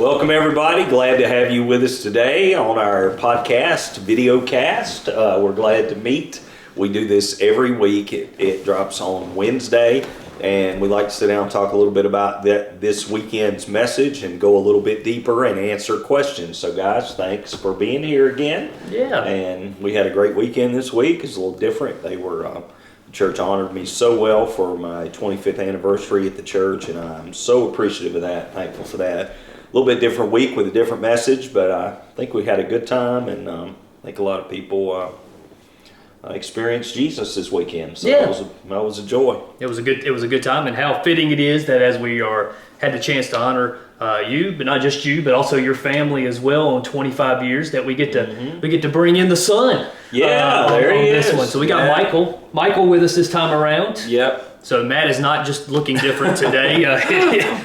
Welcome everybody. Glad to have you with us today on our podcast, video cast. We're glad to meet. We do this every week. It drops on Wednesday, and we like to sit down and talk a little bit about this weekend's message and go a little bit deeper and answer questions. So guys, thanks for being here again. Yeah. And we had a great weekend this week. It's a little different. The church honored me so well for my 25th anniversary at the church, and I'm so appreciative of that, thankful for that. A little bit different week with a different message, but I think we had a good time, and I think a lot of people experienced Jesus this weekend. So yeah. that was a joy. It was a good time, and how fitting it is that as we had the chance to honor you, but not just you, but also your family as well on 25 years, that we get to bring in the son. Yeah, there he is. This one. So we got Michael with us this time around. Yep. So Matt is not just looking different today.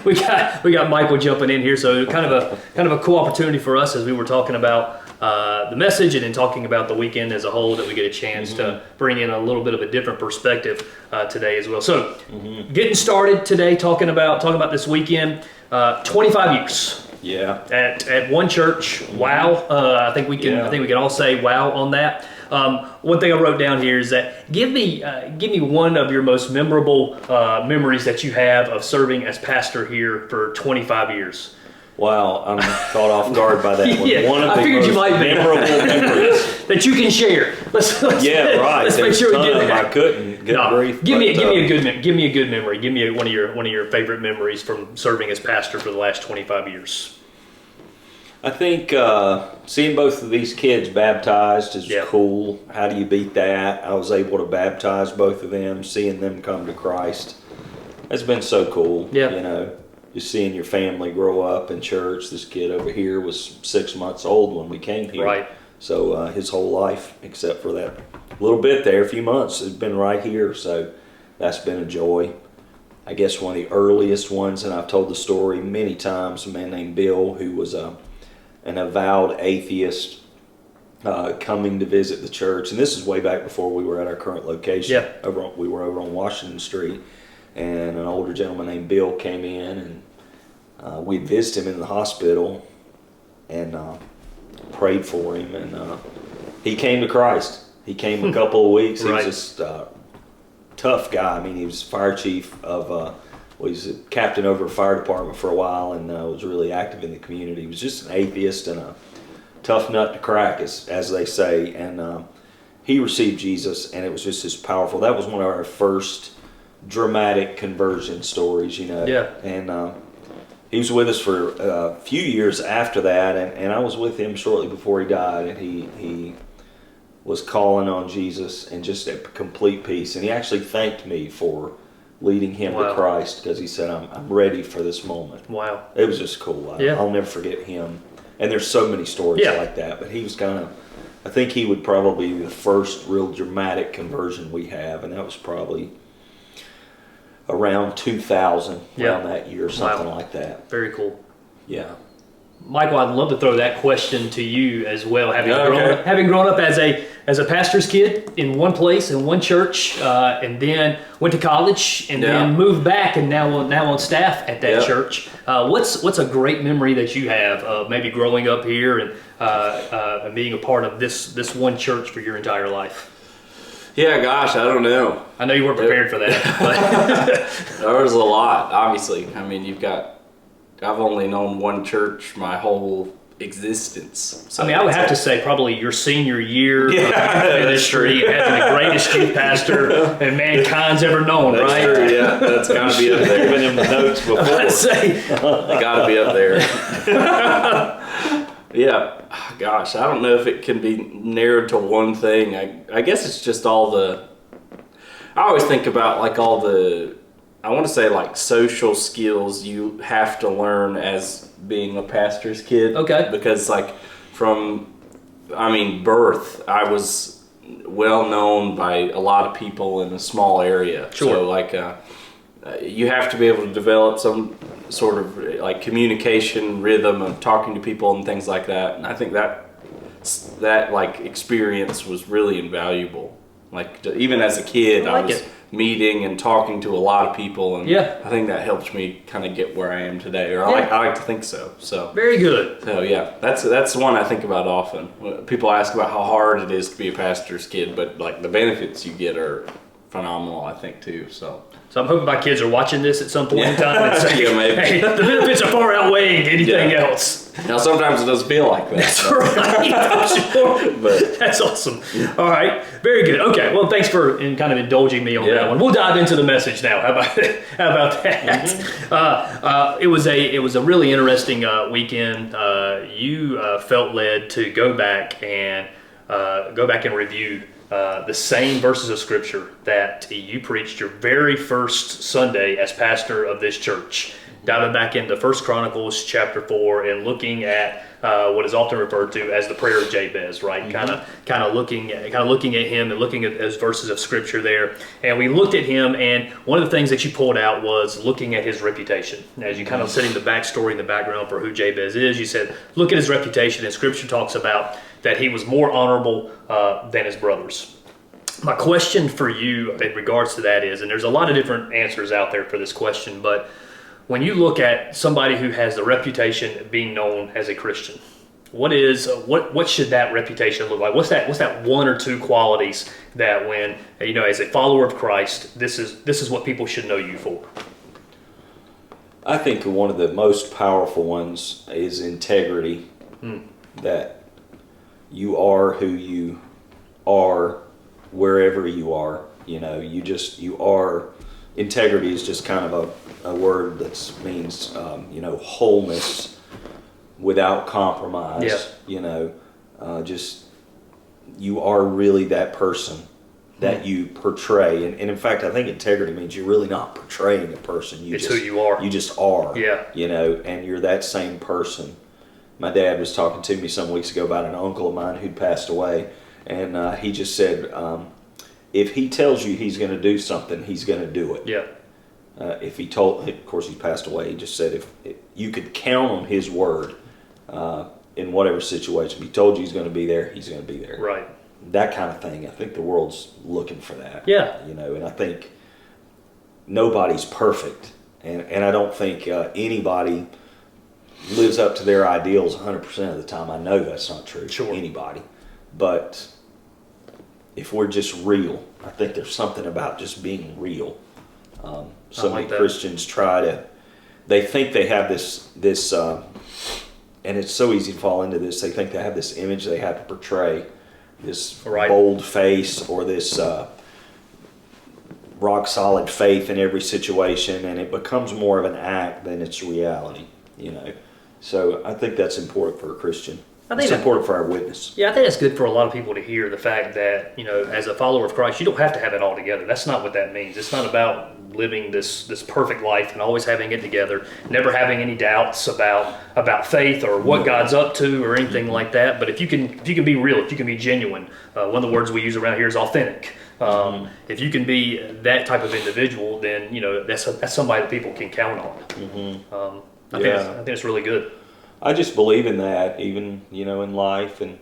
We got Michael jumping in here. So kind of a cool opportunity for us as we were talking about the message and then talking about the weekend as a whole, that we get a chance to bring in a little bit of a different perspective today as well. So getting started today, talking about this weekend, 25 years. Yeah. At one church. Wow. I think we can all say wow on that. One thing I wrote down here is that give me one of your most memorable memories that you have of serving as pastor here for 25 years. Wow, I'm caught off guard by that one. Yeah, One of I the figured most you might be. memorable memories. That you can share. Let's Yeah, right. Let's make There's sure a we ton get of them. that. I couldn't get brief. Give me a good memory. Give me one of your favorite memories from serving as pastor for the last 25 years. I think seeing both of these kids baptized is cool. How do you beat that? I was able to baptize both of them, seeing them come to Christ. It's been so cool. Yeah. You know, just seeing your family grow up in church. This kid over here was 6 months old when we came here. Right. So his whole life, except for that little bit there, a few months, has been right here. So that's been a joy. I guess one of the earliest ones, and I've told the story many times, a man named Bill, who was an avowed atheist, coming to visit the church. And this is way back before we were at our current location. Yeah. We were over on Washington Street, and an older gentleman named Bill came in, and we visited him in the hospital and prayed for him, and he came to Christ. He came a couple of weeks. He was just a tough guy. I mean, he was fire chief of he was a captain over a fire department for a while, and was really active in the community. He was just an atheist and a tough nut to crack, as they say. And he received Jesus, and it was just as powerful. That was one of our first dramatic conversion stories, you know. Yeah. And he was with us for a few years after that, and I was with him shortly before he died, and he was calling on Jesus and just at complete peace. And he actually thanked me for leading him to Christ, because he said, I'm ready for this moment. Wow. It was just cool. I'll never forget him. And there's so many stories like that, but he was I think he would probably be the first real dramatic conversion we have, and that was probably around 2000, around that year, something like that. Very cool. Yeah. Michael, I'd love to throw that question to you as well. Having grown up as a pastor's kid in one place, in one church, and then went to college, and then moved back, and now on staff at that church. What's a great memory that you have of maybe growing up here and being a part of this one church for your entire life? Yeah, gosh, I don't know. I know you weren't prepared for that. But there was a lot, obviously. I mean, I've only known one church my whole existence. So I would have to say probably your senior year of ministry, having the greatest youth pastor that mankind's ever known, that's right? True, yeah, that's got to be up there. Giving him the notes before. I'd say. Got to be up there. Yeah, gosh, I don't know if it can be narrowed to one thing. I guess it's just I always think about like all the, I want to say like social skills you have to learn as being a pastor's kid. Okay. Because like from birth, I was well known by a lot of people in a small area. Sure. So like you have to be able to develop some sort of like communication rhythm of talking to people and things like that. And I think that like experience was really invaluable. Like even as a kid, I I like was it. meeting and talking to a lot of people, and Yeah. I think that helped me kind of get where I am today, or Yeah. I like to think so. So Very good. yeah, that's the one I think about often. When people ask about how hard it is to be a pastor's kid, but like the benefits you get are phenomenal, I think too. So I'm hoping my kids are watching this at some point in time and say, Yeah, maybe. hey, the benefits are far outweighing anything Yeah. else. Now sometimes it does feel like that. That's right. I'm sure. But That's awesome. All right. Very good. Okay. Well, thanks for kind of indulging me on that one. We'll dive into the message now. How about that? Mm-hmm. It was a really interesting weekend. You felt led to go back and review the same verses of scripture that you preached your very first Sunday as pastor of this church. Diving back into 1 Chronicles chapter 4 and looking at what is often referred to as the prayer of Jabez, right? Kind of looking at him and looking at those verses of scripture there. And we looked at him, and one of the things that you pulled out was looking at his reputation. As you kind of setting the backstory and the background for who Jabez is, you said, look at his reputation, and scripture talks about that he was more honorable than his brothers. My question for you in regards to that is, and there's a lot of different answers out there for this question, but when you look at somebody who has the reputation of being known as a Christian, what should that reputation look like? What's that one or two qualities that when, as a follower of Christ, this is what people should know you for? I think one of the most powerful ones is integrity. That you are who you are wherever you are. You are. Integrity is just kind of a word that means wholeness without compromise. Yeah. Just you are really that person that you portray, and in fact, I think integrity means you're really not portraying a person. It's who you are. You just are. Yeah. And you're that same person. My dad was talking to me some weeks ago about an uncle of mine who'd passed away, and he just said, if he tells you he's going to do something, he's going to do it. Yeah. If he told, of course, he passed away. He just said if you could count on his word in whatever situation. If he told you he's going to be there, he's going to be there. Right. That kind of thing. I think the world's looking for that. Yeah. And I think nobody's perfect, and I don't think anybody lives up to their ideals 100% of the time. I know that's not true. Sure. Anybody, but if we're just real, I think there's something about just being real. So many Christians they think they have this, and it's so easy to fall into this. They think they have this image they have to portray, this bold face or this rock solid faith in every situation, and it becomes more of an act than it's reality. So I think that's important for a Christian. It's important for our witness. Yeah, I think that's good for a lot of people to hear the fact that, as a follower of Christ, you don't have to have it all together. That's not what that means. It's not about living this perfect life and always having it together, never having any doubts about faith or what God's up to or anything like that. But if you can be real, if you can be genuine, one of the words we use around here is authentic. If you can be that type of individual, then that's somebody that people can count on. I think it's really good. I just believe in that, even in life, and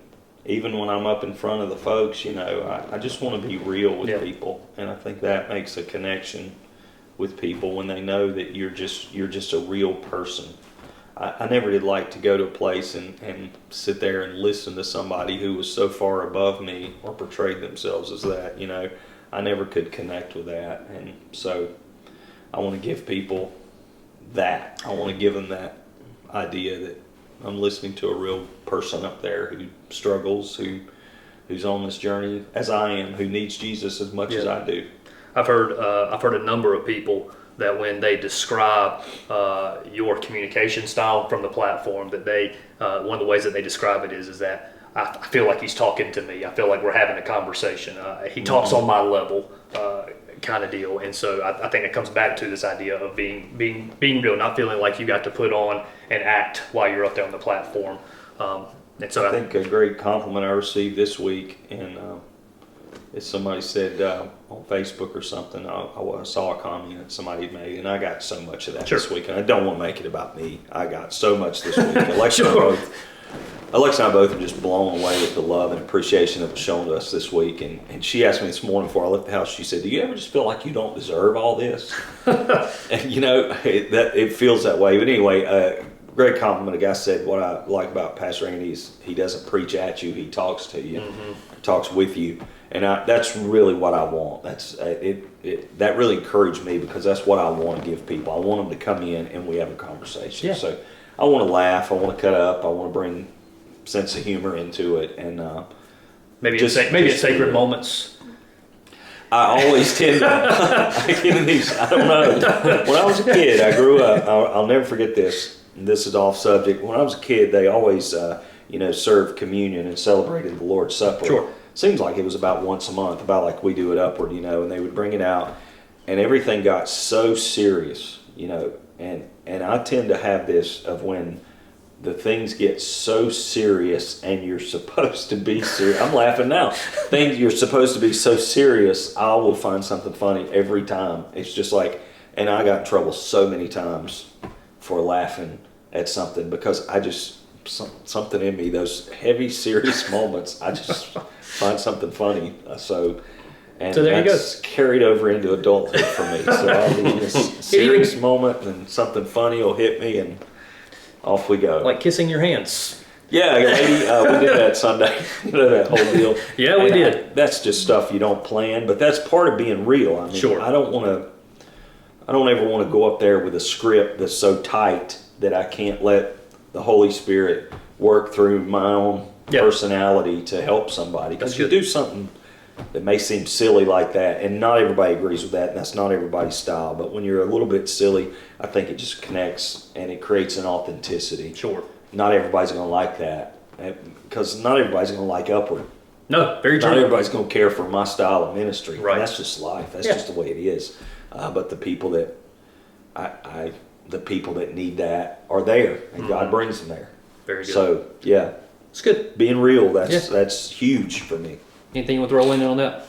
even when I'm up in front of the folks, I just want to be real with people, and I think that makes a connection with people when they know that you're just a real person. I never did like to go to a place and sit there and listen to somebody who was so far above me or portrayed themselves as that. I never could connect with that, and so I want to give people that. I want to give them that idea that I'm listening to a real person up there who struggles, who's on this journey as I am, who needs Jesus as much as I do. I've heard a number of people that when they describe your communication style from the platform, that they one of the ways that they describe it is that I feel like he's talking to me. I feel like we're having a conversation. He talks on my level, kind of deal. And so I think it comes back to this idea of being real, not feeling like you got to put on and act while you're up there on the platform. And so I think a great compliment I received this week, and as somebody said on Facebook or something, I saw a comment that somebody made, and I got so much of that this week, and I don't want to make it about me. I got so much this week. Election Alexa and I both are just blown away with the love and appreciation that was shown to us this week. And she asked me this morning before I left the house, she said, do you ever just feel like you don't deserve all this? And it feels that way. But anyway, great compliment. A guy said, what I like about Pastor Andy is he doesn't preach at you, he talks to you, talks with you. And that's really what I want. That really encouraged me because that's what I want to give people. I want them to come in and we have a conversation. Yeah. So I want to laugh, I want to cut up, I want to bring sense of humor into it, and maybe at sacred moments. I always tend to. I don't know. When I was a kid, I grew up. I'll never forget this. This is off subject. When I was a kid, they always, served communion and celebrated the Lord's Supper. Sure. Seems like it was about once a month, about like we do at Upward, and they would bring it out, and everything got so serious, and I tend to have this of when the things get so serious and you're supposed to be serious. I'm laughing now. Things you're supposed to be so serious, I will find something funny every time. It's just like, and I got in trouble so many times for laughing at something because I just, something in me, those heavy, serious moments, I just find something funny. So there that's carried over into adulthood for me. So I'll be in this serious moment and something funny will hit me and off we go. Like kissing your hands. Yeah, lady, we did that Sunday. That whole deal. Yeah, we did. That's just stuff you don't plan, but that's part of being real. I mean, sure. I don't ever want to go up there with a script that's so tight that I can't let the Holy Spirit work through my own personality to help somebody. Because you do something that may seem silly like that, and not everybody agrees with that, and that's not everybody's style. But when you're a little bit silly, I think it just connects and it creates an authenticity. Sure. Not everybody's going to like that, because not everybody's going to like Upward. No, very true. Not everybody's going to care for my style of ministry. Right. And that's just life. That's just the way it is. But the people that the people that need that are there, and God brings them there. Very good. So yeah, it's good. Being real. That's huge for me. Anything you want to throw in on that?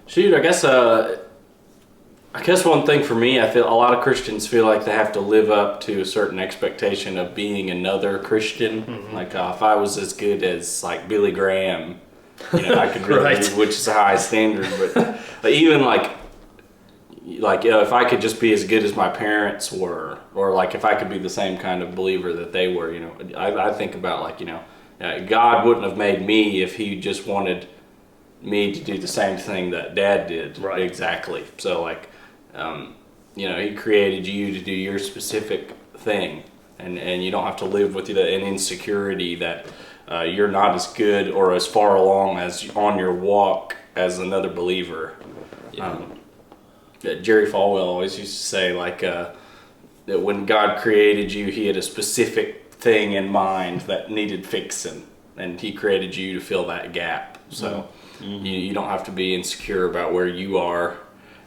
Shoot, I guess one thing for me, I feel a lot of Christians feel like they have to live up to a certain expectation of being another Christian. Mm-hmm. Like if I was as good as like Billy Graham, I could really, right. which is a high standard. But even if I could just be as good as my parents were, or like if I could be the same kind of believer that they were, I think about God wouldn't have made me if he just wanted me to do the same thing that Dad did. Right. Exactly. So he created you to do your specific thing, and you don't have to live with an insecurity that you're not as good or as far along as on your walk as another believer. Yeah. Jerry Falwell always used to say that when God created you, he had a specific thing in mind that needed fixing, and he created you to fill that gap. So you don't have to be insecure about where you are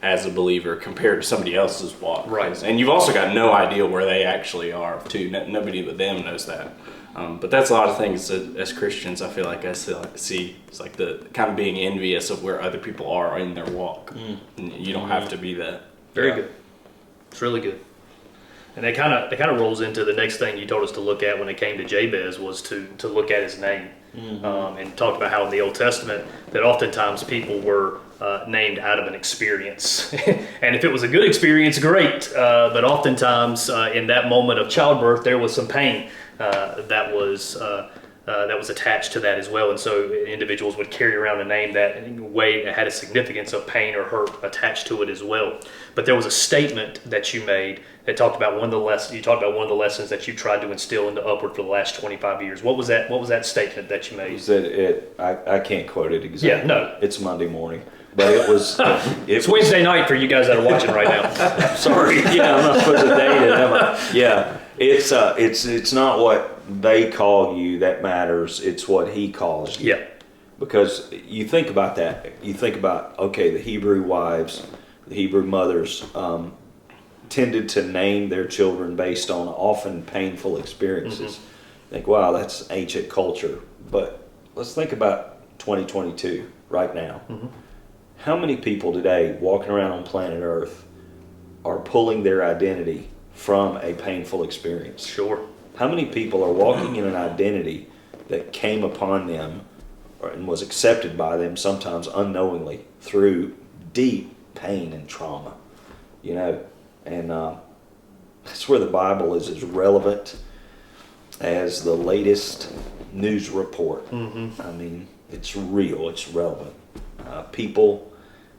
as a believer compared to somebody else's walk. Right. And you've also got no idea where they actually are too. Nobody but them knows that. But that's a lot of things that as Christians I feel like I see. It's like the kind of being envious of where other people are in their walk. And you don't have to be that. Very good. It's really good. And that kind of rolls into the next thing you told us to look at when it came to Jabez was to look at his name. And talked about how in the Old Testament that oftentimes people were named out of an experience. And if it was a good experience, great. But oftentimes in that moment of childbirth, there was some pain that was attached to that as well. And so individuals would carry around a name that in a way had a significance of pain or hurt attached to it as well. But there was a statement that you made that talked about one of the lessons. You talked about one of the lessons that you tried to instill into Upward for the last 25 years. What was that statement that you made? He said I can't quote it exactly. Yeah, no. It's Monday morning. But it was... It's Wednesday night for you guys that are watching right now. Sorry. Yeah, I'm not supposed to date it, am I? Yeah. It's not what they call you that matters. It's what he calls you. Yeah. Because you think about that. You think about, okay, the Hebrew wives, the Hebrew mothers tended to name their children based on often painful experiences. Think, wow, that's ancient culture. But let's think about 2022 right now. How many people today walking around on planet Earth are pulling their identity from a painful experience? Sure. How many people are walking in an identity that came upon them and was accepted by them, sometimes unknowingly, through deep pain and trauma? You know, and that's where the Bible is as relevant as the latest news report. I mean, it's real, it's relevant. People,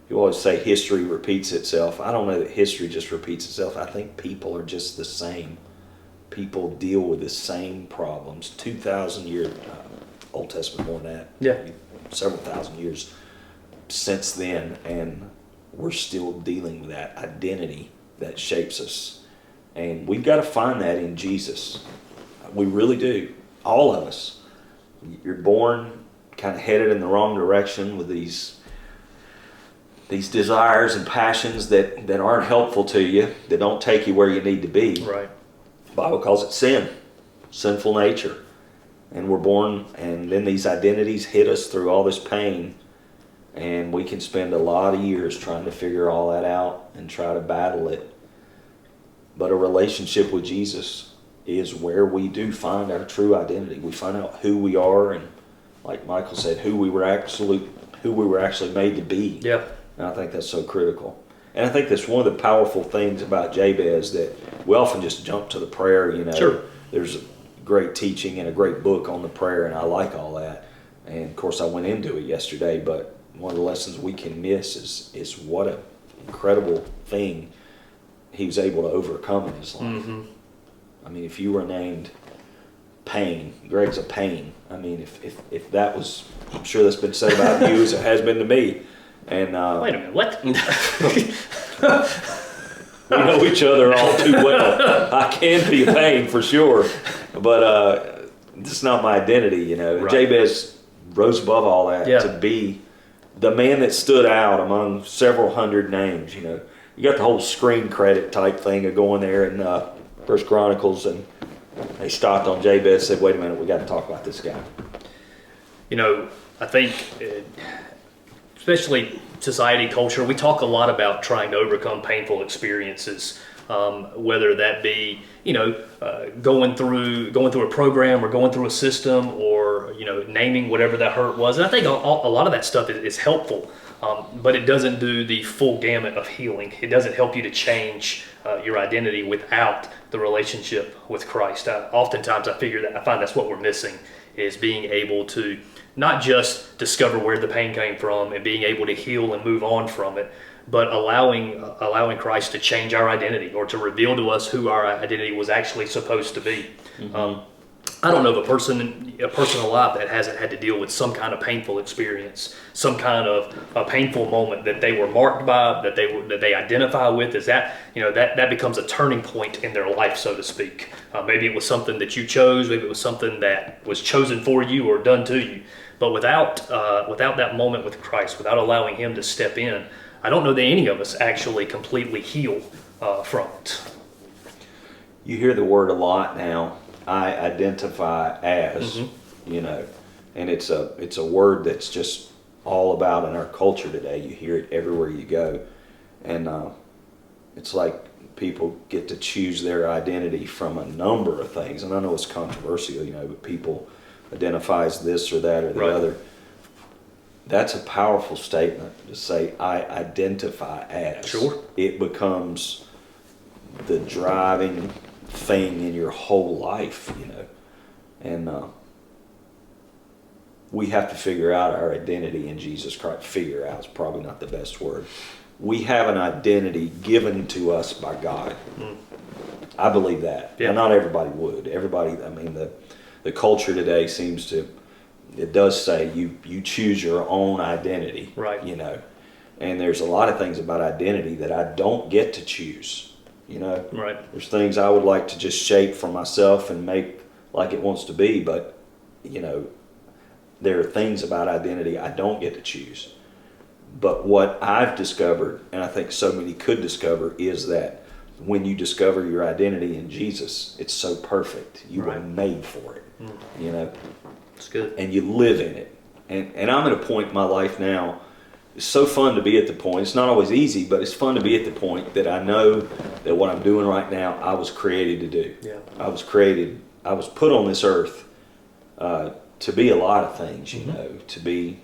you always say history repeats itself. I don't know that history just repeats itself. I think people are just the same. People deal with the same problems. 2,000 years, Old Testament more than that. Yeah. Several thousand years since then, and we're still dealing with that identity that shapes us. And we've got to find that in Jesus. We really do. All of us. You're born kind of headed in the wrong direction with these desires and passions that aren't helpful to you, that don't take you where you need to be. Right. The Bible calls it sin, sinful nature. And we're born, and then these identities hit us through all this pain, and we can spend a lot of years trying to figure all that out and try to battle it. But a relationship with Jesus is where we do find our true identity. We find out who we are, and like Michael said, who we were actually made to be. Yeah. And I think that's so critical. And I think that's one of the powerful things about Jabez, that we often just jump to the prayer, you know. Sure. There's a great teaching and a great book on the prayer, and I like all that. And of course I went into it yesterday, but one of the lessons we can miss is what an incredible thing he was able to overcome in his life. I mean, if you were named Pain, Greg's a pain. I mean, if that was, I'm sure that's been said about you as it has been to me. And Wait a minute, what? we know each other all too well. I can be a pain for sure, but it's not my identity, you know. Right. Jabez rose above all that to be the man that stood out among several hundred names, you know. You got the whole screen credit type thing of going there in First Chronicles, and they stopped on Jabez, said, wait a minute, we got to talk about this guy. You know, I think, especially society, culture, we talk a lot about trying to overcome painful experiences, whether that be, you know, going through a program or going through a system, or, you know, naming whatever that hurt was. And I think a lot of that stuff is helpful, but it doesn't do the full gamut of healing. It doesn't help you to change your identity without the relationship with Christ. Oftentimes I find that's what we're missing, is being able to not just discover where the pain came from and being able to heal and move on from it, but allowing Christ to change our identity, or to reveal to us who our identity was actually supposed to be. I don't know of a person alive that hasn't had to deal with some kind of painful experience, some kind of a painful moment that they were marked by, that they identify with. Is that, you know, that becomes a turning point in their life, so to speak. Maybe it was something that you chose, maybe it was something that was chosen for you or done to you. But without that moment with Christ, without allowing Him to step in, I don't know that any of us actually completely heal from it. You hear the word a lot now. I identify as, you know, and it's a word that's just all about in our culture today. You hear it everywhere you go, and it's like people get to choose their identity from a number of things. And I know it's controversial, you know, but people identify as this or that or the other. That's a powerful statement to say, I identify as. Sure. It becomes the driving thing in your whole life, you know. And we have to figure out our identity in Jesus Christ. Figure out is probably not the best word. We have an identity given to us by God. I believe that. Yeah. Now, not everybody would. Everybody, I mean, the culture today seems to, it does say you choose your own identity. Right. You know. And there's a lot of things about identity that I don't get to choose. You know, Right. There's things I would like to just shape for myself and make like it wants to be, but, you know, there are things about identity I don't get to choose. But what I've discovered, and I think so many could discover, is that when you discover your identity in Jesus, it's so perfect. You were made for it, you know. It's good. And you live in it. And I'm at a point in my life now. It's so fun to be at the point. It's not always easy, but it's fun to be at the point that I know that what I'm doing right now, I was created to do. Yeah. I was created. I was put on this earth to be a lot of things, you know, to be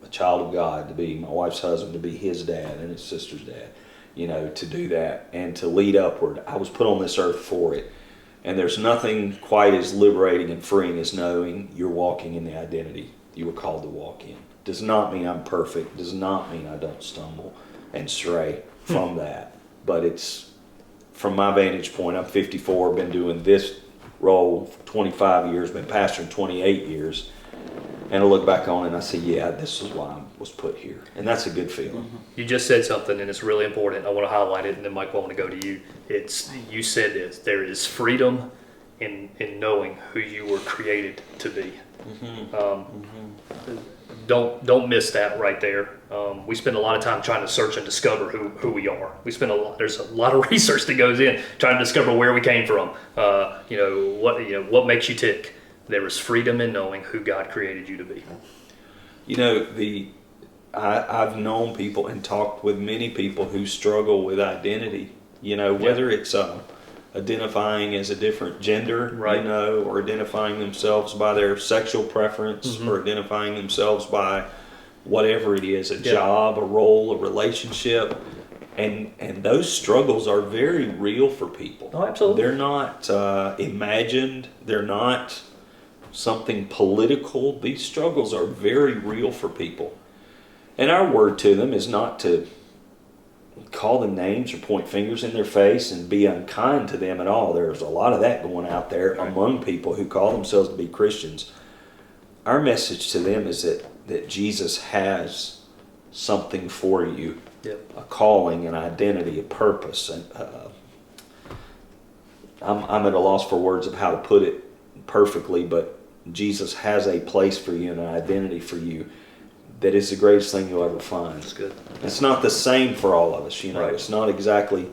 a child of God, to be my wife's husband, to be his dad and his sister's dad, you know, to do that and to lead upward. I was put on this earth for it. And there's nothing quite as liberating and freeing as knowing you're walking in the identity you were called to walk in. Does not mean I'm perfect, does not mean I don't stumble and stray from that. But it's, from my vantage point, I'm 54, been doing this role for 25 years, been pastoring 28 years. And I look back on it and I say, yeah, this is why I was put here. And that's a good feeling. You just said something, and it's really important. I want to highlight it, and then Mike, I want to go to you. You said this. There is freedom in knowing who you were created to be. Don't miss that right there. We spend a lot of time trying to search and discover who we are. There's a lot of research that goes in trying to discover where we came from. What makes you tick. There is freedom in knowing who God created you to be. You know, I've known people and talked with many people who struggle with identity. You know, whether it's identifying as a different gender, right, you know, or identifying themselves by their sexual preference, or identifying themselves by whatever it is, a job, a role, a relationship. And those struggles are very real for people. Oh, absolutely. They're not imagined. They're not something political. These struggles are very real for people. And our word to them is not to call them names or point fingers in their face and be unkind to them at all. There's a lot of that going out there among people who call themselves to be Christians. Our message to them is that Jesus has something for you, a calling, an identity, a purpose. And I'm at a loss for words of how to put it perfectly, but Jesus has a place for you and an identity for you that is the greatest thing you'll ever find. That's good. It's not the same for all of us, you know. Right. It's not exactly,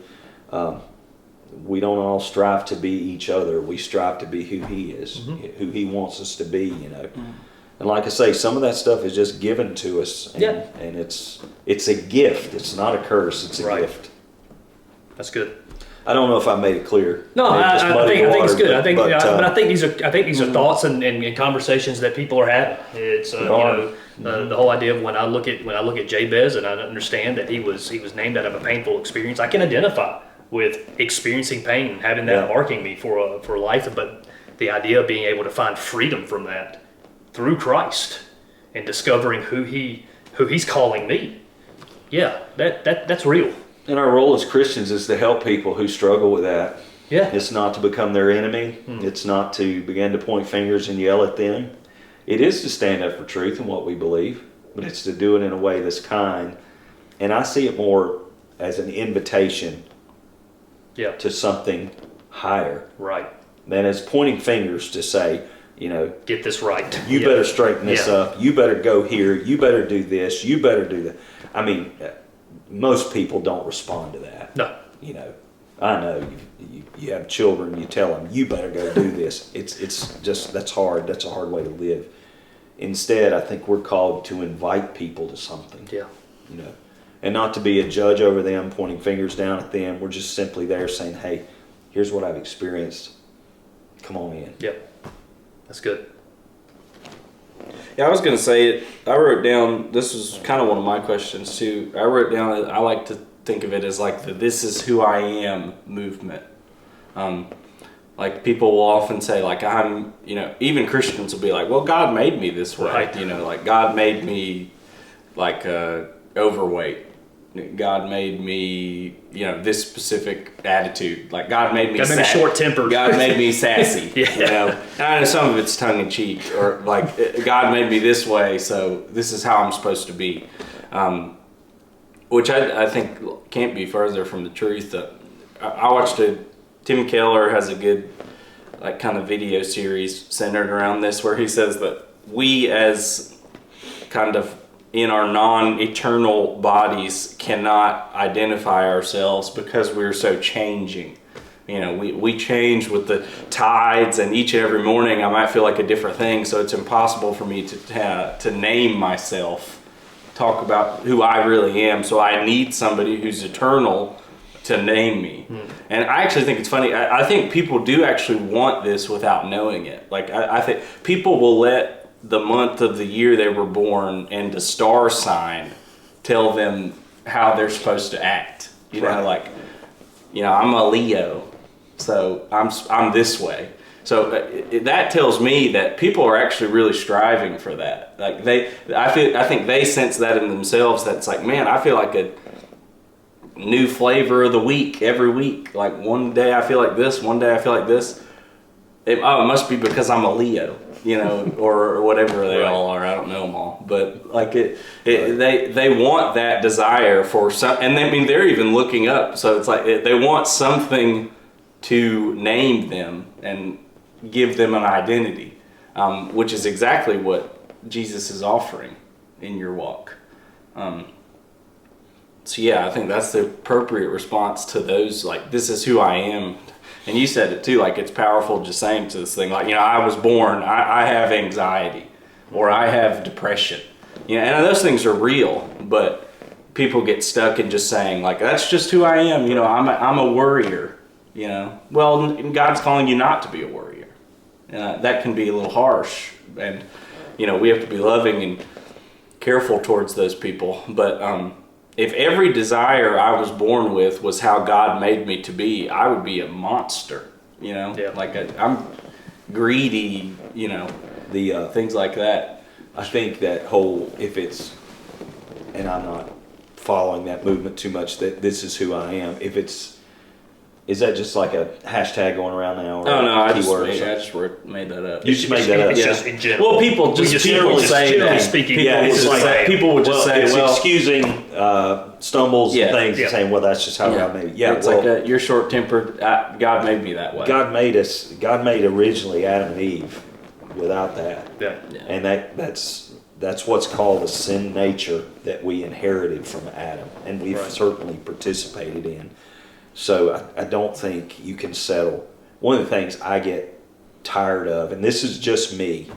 we don't all strive to be each other. We strive to be who He is, who He wants us to be, you know. And like I say, some of that stuff is just given to us. And, and it's a gift. It's not a curse. It's a gift. That's good. I don't know if I made it clear. No, I think it's good. But I think these are thoughts and conversations that people are having. It's the whole idea of when I look at Jabez and I understand that he was named out of a painful experience. I can identify with experiencing pain and having that marking me for life. But the idea of being able to find freedom from that through Christ and discovering who He's calling me. Yeah, that's real. And our role as Christians is to help people who struggle with that. Yeah. It's not to become their enemy. It's not to begin to point fingers and yell at them. It is to stand up for truth and what we believe, but it's to do it in a way that's kind. And I see it more as an invitation to something higher. Right. Than as pointing fingers to say, you know, get this right. You better straighten this up. You better go here. You better do this. You better do that. I mean, most people don't respond to that. No. You know, I know you have children, you tell them, you better go do this. It's just, that's hard. That's a hard way to live. Instead, I think we're called to invite people to something. Yeah. You know, and not to be a judge over them, pointing fingers down at them. We're just simply there saying, hey, here's what I've experienced. Come on in. Yep. That's good. Yeah, I was going to say it. I wrote down, this was kind of one of my questions too. I wrote down, I like to think of it as like the "this is who I am" movement. Like people will often say like I'm, you know, even Christians will be like, well, God made me this way. Right. You know, like God made me like overweight. God made me, you know, this specific attitude. Like God made me short-tempered. God made me sassy. Yeah. You know, I know some of it's tongue in cheek, or like God made me this way, so this is how I'm supposed to be. Which I think can't be further from the truth. I watched Tim Keller has a good like kind of video series centered around this, where he says that we as kind of in our non-eternal bodies cannot identify ourselves because we're so changing. You know, we change with the tides, and each and every morning I might feel like a different thing, so it's impossible for me to name myself, talk about who I really am. So I need somebody who's eternal to name me. And I actually think it's funny. I think people do actually want this without knowing it. Like, I think people will let the month of the year they were born and the star sign tell them how they're supposed to act. You know, like, you know, I'm a Leo, so I'm this way. So that tells me that people are actually really striving for that. Like I think they sense that in themselves. That's like, man, I feel like a new flavor of the week every week. Like one day I feel like this, one day I feel like this. It must be because I'm a Leo, you know, or whatever they all are. I don't know them all, but like they want that desire for some, and I mean they're even looking up. So it's like they want something to name them and give them an identity, which is exactly what Jesus is offering in your walk. So yeah, I think that's the appropriate response to those, like, this is who I am. And you said it too, like, it's powerful just saying to this thing, like, you know, I was born, I have anxiety, or I have depression. You know, and those things are real, but people get stuck in just saying, like, that's just who I am, you know, I'm a worrier, you know. Well, God's calling you not to be a worrier. And that can be a little harsh, and, you know, we have to be loving and careful towards those people, but if every desire I was born with was how God made me to be, I would be a monster, you know? Yeah. Like I'm greedy, you know, things like that. I think that whole, if it's, and I'm not following that movement too much, that this is who I am, if it's, is that just like a hashtag going around now? Or no, I just made that up. You just made that up. It's just in general. Well, people just generally say that. speaking. People would just say, it's well, excusing stumbles and things, and saying, well, that's just how God made it. Yeah, it's like you're short-tempered. God made me that way. God made us. God made originally Adam and Eve without that. Yeah. And that's what's called a sin nature that we inherited from Adam, and we've certainly participated in. So I don't think you can settle. One of the things I get tired of, and this is just me,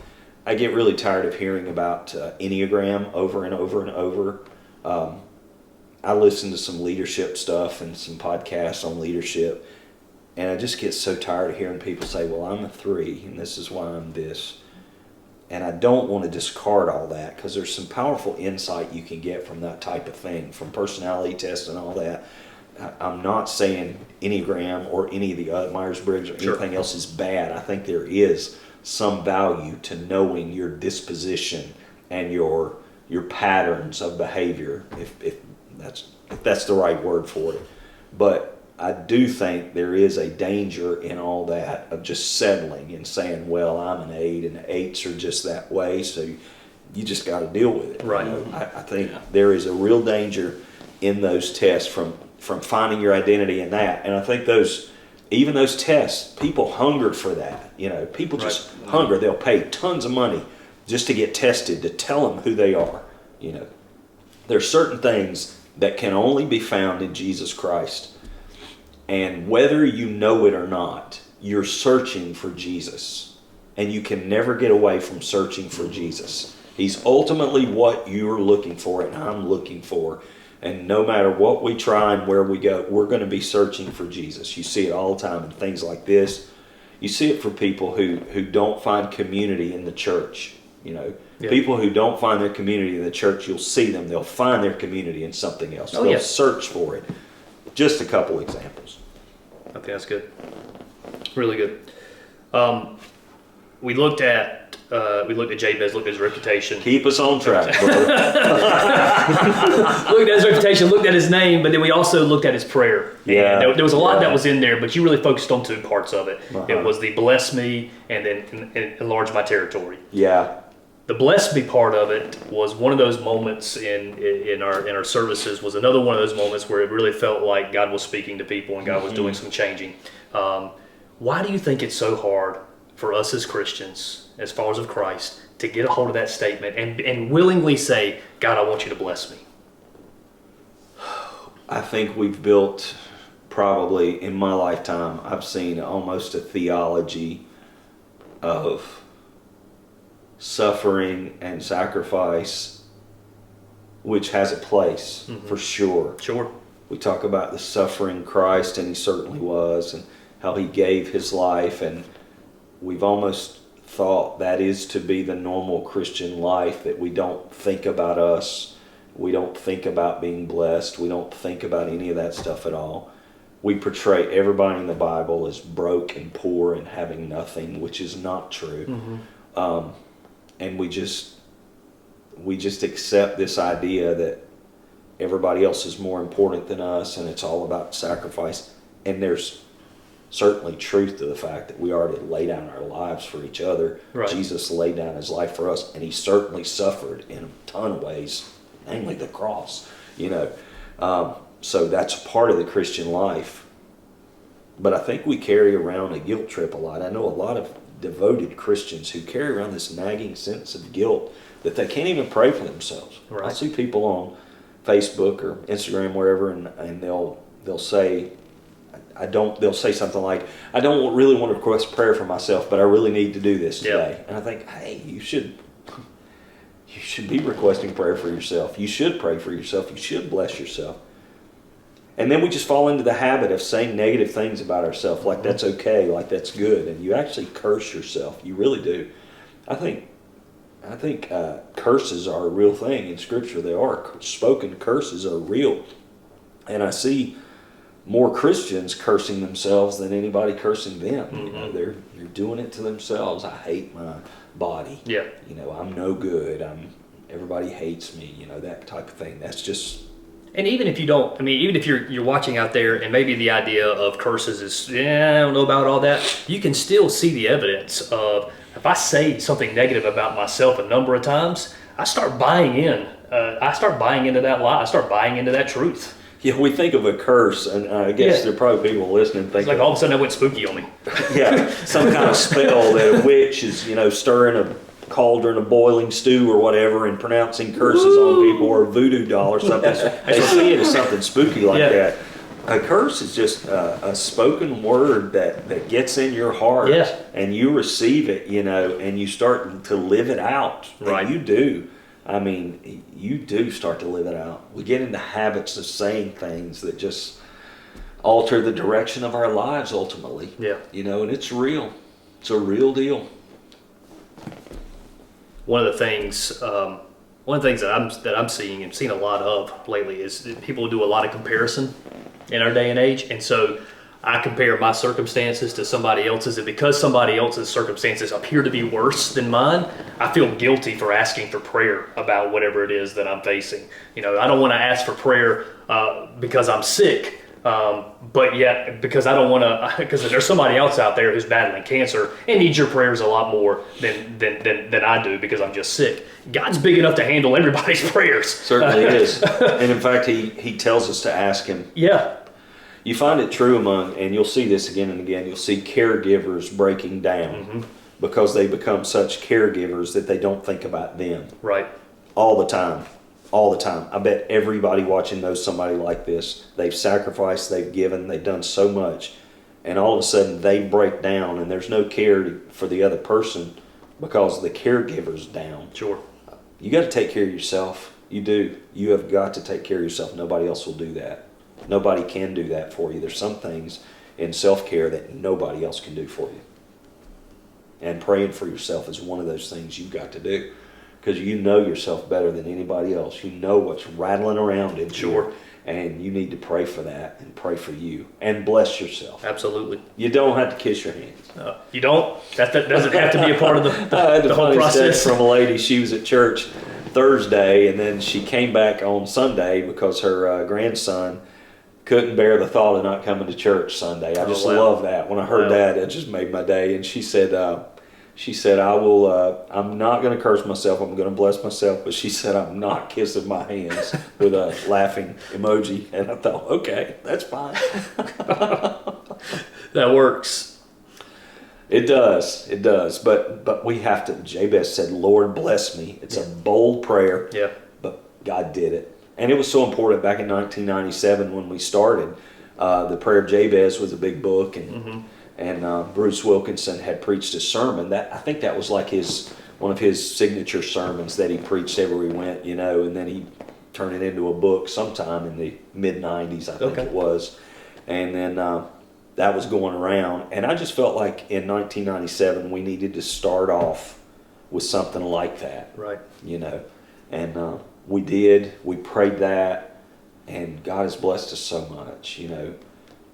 I get really tired of hearing about Enneagram over and over and over. I listen to some leadership stuff and some podcasts on leadership, and I just get so tired of hearing people say, well, I'm a 3, and this is why I'm this. And I don't want to discard all that, because there's some powerful insight you can get from that type of thing, from personality tests and all that. I'm not saying Enneagram or any of the other Myers-Briggs or anything else is bad. I think there is some value to knowing your disposition and your patterns of behavior, if that's the right word for it. But I do think there is a danger in all that of just settling and saying, well, I'm an 8 and the 8s are just that way, so you just got to deal with it. Right. You know, I think there is a real danger in those tests from finding your identity in that. And I think even those tests, people hungered for that. You know, people just hunger. They'll pay tons of money just to get tested, to tell them who they are. You know, there's certain things that can only be found in Jesus Christ. And whether you know it or not, you're searching for Jesus. And you can never get away from searching for Jesus. He's ultimately what you're looking for and I'm looking for. And no matter what we try and where we go, we're going to be searching for Jesus. You see it all the time in things like this. You see it for people who don't find community in the church. You know, people who don't find their community in the church, you'll see them. They'll find their community in something else. They'll search for it. Just a couple examples. I think that's good. Really good. We looked at Jabez, looked at his reputation. Keep us on track, brother. Looked at his reputation, looked at his name, but then we also looked at his prayer. Yeah. And there was a lot that was in there, but you really focused on 2 parts of it. Uh-huh. It was the bless me and then enlarge my territory. Yeah. The bless me part of it was one of those moments in our services, was another one of those moments where it really felt like God was speaking to people and God was doing some changing. Why do you think it's so hard for us as Christians, as followers of Christ, to get a hold of that statement and willingly say, God, I want you to bless me? I think we've built, probably in my lifetime, I've seen almost a theology of suffering and sacrifice, which has a place for sure. Sure. We talk about the suffering Christ, and he certainly was, and how he gave his life, and we've almost thought that is to be the normal Christian life, that we don't think about us, we don't think about being blessed, we don't think about any of that stuff at all. We portray everybody in the Bible as broke and poor and having nothing, which is not true. Mm-hmm. And we just accept this idea that everybody else is more important than us, and it's all about sacrifice. And there's certainly truth to the fact that we are to lay down our lives for each other. Right. Jesus laid down his life for us, and he certainly suffered in a ton of ways, namely the cross, so that's part of the Christian life. But I think we carry around a guilt trip a lot. I know a lot of devoted Christians who carry around this nagging sense of guilt that they can't even pray for themselves. Right. I see people on Facebook or Instagram, wherever, and they'll say, they'll say something like, I don't really want to request prayer for myself, but I really need to do this today. Yep. And I think, hey, you should be requesting prayer for yourself. You should pray for yourself. You should bless yourself. And then we just fall into the habit of saying negative things about ourselves, like that's okay, like that's good, and you actually curse yourself. You really do. I think curses are a real thing in Scripture. They are. Spoken curses are real. And I see more Christians cursing themselves than anybody cursing them. Mm-hmm. They're doing it to themselves. I hate my body. Yeah. I'm no good. Everybody hates me. That type of thing. That's just. And even if you don't, even if you're watching out there and maybe the idea of curses is, I don't know about all that, you can still see the evidence of, if I say something negative about myself a number of times, I start buying in. I start buying into that lie. I start buying into that truth. Yeah, we think of a curse, and I guess there are probably people listening thinking. It's like all of a sudden I went spooky on me. Yeah, some kind of spell that a witch is, stirring a cauldron of boiling stew or whatever and pronouncing curses on people, or a voodoo doll or something. They see it as something spooky like that. A curse is just a spoken word that gets in your heart, and you receive it, and you start to live it out. Right. And you do. You do start to live it out. We get into habits of saying things that just alter the direction of our lives ultimately. Yeah. And it's real. It's a real deal. One of the things that I'm seeing and seeing a lot of lately is that people do a lot of comparison in our day and age, and so I compare my circumstances to somebody else's, and because somebody else's circumstances appear to be worse than mine, I feel guilty for asking for prayer about whatever it is that I'm facing. I don't want to ask for prayer because I'm sick, but yet because I don't want to, because there's somebody else out there who's battling cancer and needs your prayers a lot more than I do because I'm just sick. God's big enough to handle everybody's prayers. Certainly is. And in fact, he tells us to ask him. Yeah. You find it true and you'll see this again and again, you'll see caregivers breaking down because they become such caregivers that they don't think about them. Right. All the time. I bet everybody watching knows somebody like this. They've sacrificed, they've given, they've done so much, and all of a sudden they break down and there's no care for the other person because the caregiver's down. Sure. You got to take care of yourself. You do. You have got to take care of yourself. Nobody else will do that. Nobody can do that for you. There's some things in self-care that nobody else can do for you. And praying for yourself is one of those things you've got to do. Because you know yourself better than anybody else. You know what's rattling around in you. And you need to pray for that and pray for you. And bless yourself. Absolutely. You don't have to kiss your hands. You don't? That doesn't have to be a part of I had the whole process. From a lady. She was at church Thursday, and then she came back on Sunday because her grandson couldn't bear the thought of not coming to church Sunday. I just love that. When I heard that, it just made my day. And she said, I will, I'm not going to curse myself. I'm going to bless myself. But she said, I'm not kissing my hands with a laughing emoji. And I thought, okay, that's fine. That works. It does. But we have to, Jabez said, Lord, bless me. It's a bold prayer. Yeah. But God did it. And it was so important back in 1997 when we started. The Prayer of Jabez was a big book. And Bruce Wilkinson had preached a sermon that I think that was like one of his signature sermons that he preached everywhere he went, and then he turn it into a book sometime in the mid-90s, I think it was. And then that was going around. And I just felt like in 1997 we needed to start off with something like that. Right. You know. And we did. We prayed that. And God has blessed us so much, you know.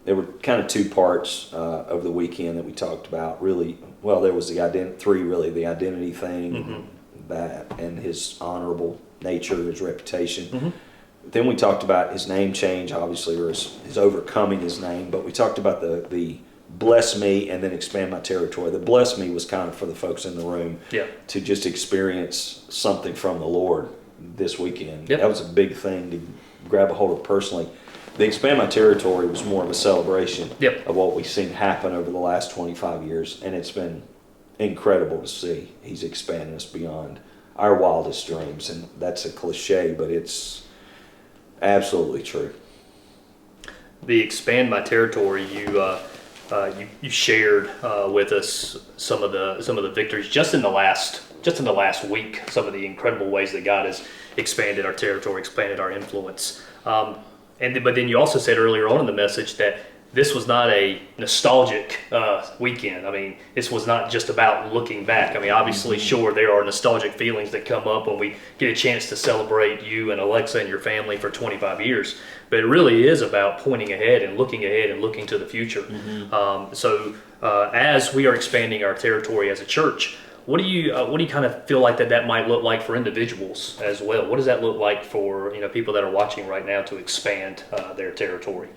There were kind of two parts of the weekend that we talked about. Really, well, there was three really: the identity thing, that, and his honorable nature, his reputation. Then we talked about his name change, obviously, or his overcoming his name. But we talked about the bless me and then expand my territory. The bless me was kind of for the folks in the room to just experience something from the Lord this weekend. That was a big thing to grab a hold of personally. The expand my territory was more of a celebration of what we've seen happen over the last 25 years, and it's been incredible to see. He's expanding us beyond our wildest dreams, and that's a cliche, but it's absolutely true. The expand my territory, you shared with us some of the victories just in the last week. Some of the incredible ways that God has expanded our territory, expanded our influence. But then you also said earlier on in the message that this was not a nostalgic weekend. I mean, this was not just about looking back. I mean, obviously, sure, there are nostalgic feelings that come up when we get a chance to celebrate you and Alexa and your family for 25 years. But it really is about pointing ahead and looking to the future. So as we are expanding our territory as a church, what do you kind of feel like that might look like for individuals as well? What does that look like for people that are watching right now to expand their territory?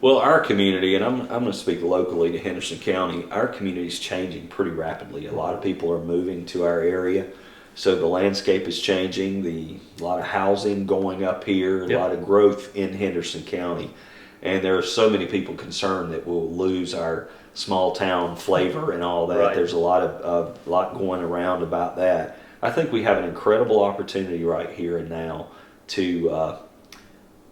Well, our community, and I'm going to speak locally to Henderson County, our community is changing pretty rapidly. A lot of people are moving to our area, so the landscape is changing. A lot of housing going up here, a lot of growth in Henderson County, and there are so many people concerned that we'll lose our small town flavor and all that. Right. There's a lot going around about that. I think we have an incredible opportunity right here and now to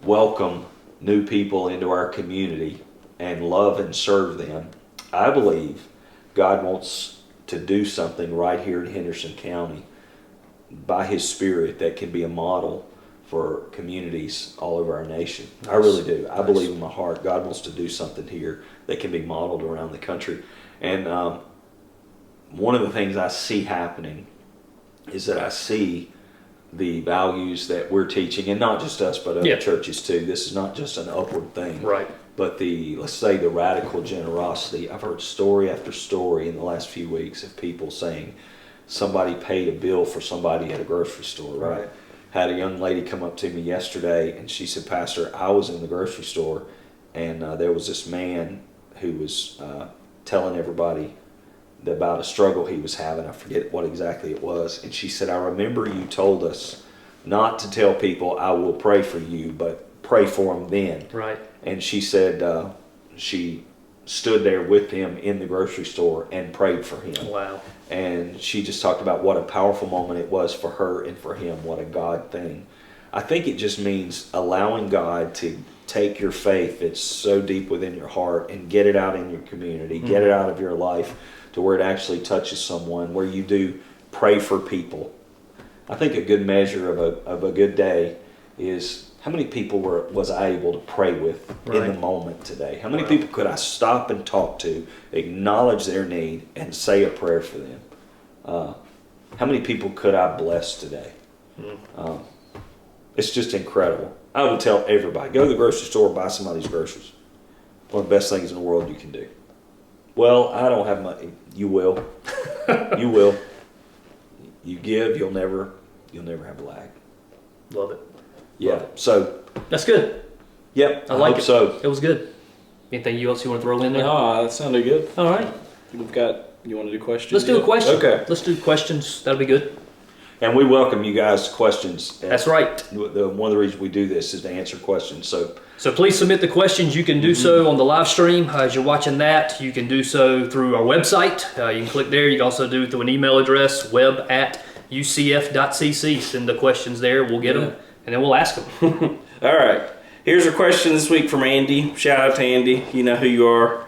welcome new people into our community and love and serve them. I believe God wants to do something right here in Henderson County by His Spirit that can be a model for communities all over our nation. Nice. I really do. I believe in my heart God wants to do something here that can be modeled around the country. And one of the things I see happening is that I see the values that we're teaching, and not just us, but other churches too. This is not just an upward thing. Right. But let's say the radical generosity. I've heard story after story in the last few weeks of people saying somebody paid a bill for somebody at a grocery store, right? Had a young lady come up to me yesterday and she said, "Pastor, I was in the grocery store and there was this man who was telling everybody about a struggle he was having. I forget what exactly it was. And she said, I remember you told us not to tell people I will pray for you, but pray for them then." Right. And she said she stood there with him in the grocery store and prayed for him. Wow. And she just talked about what a powerful moment it was for her and for him. What a God thing. I think it just means allowing God to take your faith that's so deep within your heart and get it out in your community, get it out of your life to where it actually touches someone, where you do pray for people. I think a good measure of a good day is how many people was I able to pray with in the moment today? How many people could I stop and talk to, acknowledge their need, and say a prayer for them? How many people could I bless today? It's just incredible. I would tell everybody, go to the grocery store, buy somebody's groceries. One of the best things in the world you can do. Well, I don't have money. You will. You will. You give, you'll never have a lack. Love it. Yeah. Love it. So that's good. Yep. I like hope it. So it was good. Anything else you want to throw in there? No, that sounded good. All right. You want to do questions? Let's do a question. Okay. Let's do questions. That'll be good. And we welcome you guys' questions. That's right. One of the reasons we do this is to answer questions. So please submit the questions. You can do so on the live stream as you're watching that. You can do so through our website. You can click there. You can also do it through an email address, web@ucf.cc. Send the questions there. We'll get them, and then we'll ask them. All right. Here's our question this week from Andy. Shout out to Andy. You know who you are.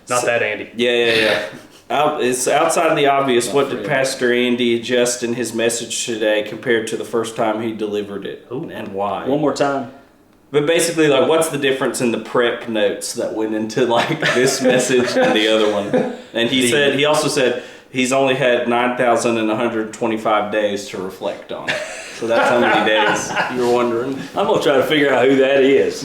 Not that Andy. Yeah. It's outside of the obvious. Not What for did him. Pastor Andy adjust in his message today compared to the first time he delivered it, Ooh. and why? One more time. But basically, like, what's the difference in the prep notes that went into like this message and the other one? And he also said he's only had 9,125 days to reflect on it. So that's how many days you're wondering. I'm gonna try to figure out who that is.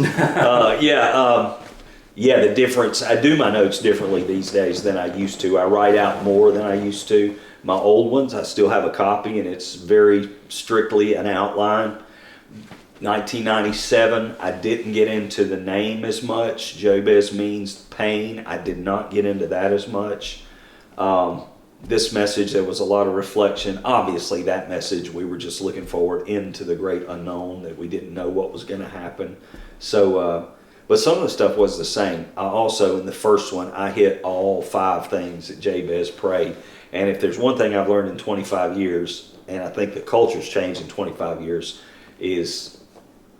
Yeah, the difference. I do my notes differently these days than I used to. I write out more than I used to. My old ones, I still have a copy, and it's very strictly an outline. 1997, I didn't get into the name as much. Jabez means pain. I did not get into that as much. This message, there was a lot of reflection. Obviously, that message, we were just looking forward into the great unknown, that we didn't know what was going to happen. So, but some of the stuff was the same. I also, in the first one, I hit all 5 things that Jabez prayed. And if there's one thing I've learned in 25 years, and I think the culture's changed in 25 years, is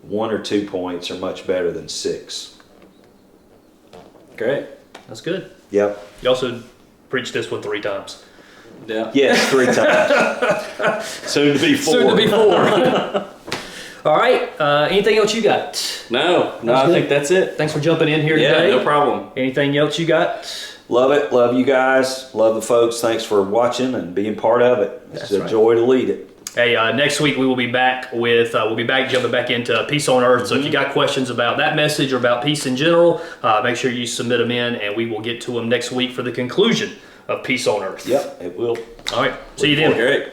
1 or 2 points are much better than 6. Great. That's good. Yep. You also preached this one 3 times. Yeah. Yes, 3 times. Soon to be 4. Soon to be 4. All right. Anything else you got? No, That's I good. think that's it. Thanks for jumping in here Yeah, today. no problem. Anything else you got? Love it. Love you guys. Love the folks. Thanks for watching and being part of it. It's That's a right. joy to lead it. Hey, next week we will be back with jumping back into Peace on Earth. So if you got questions about that message or about peace in general, make sure you submit them in, and we will get to them next week for the conclusion of Peace on Earth. Yep, it will. All right. See you then. Great.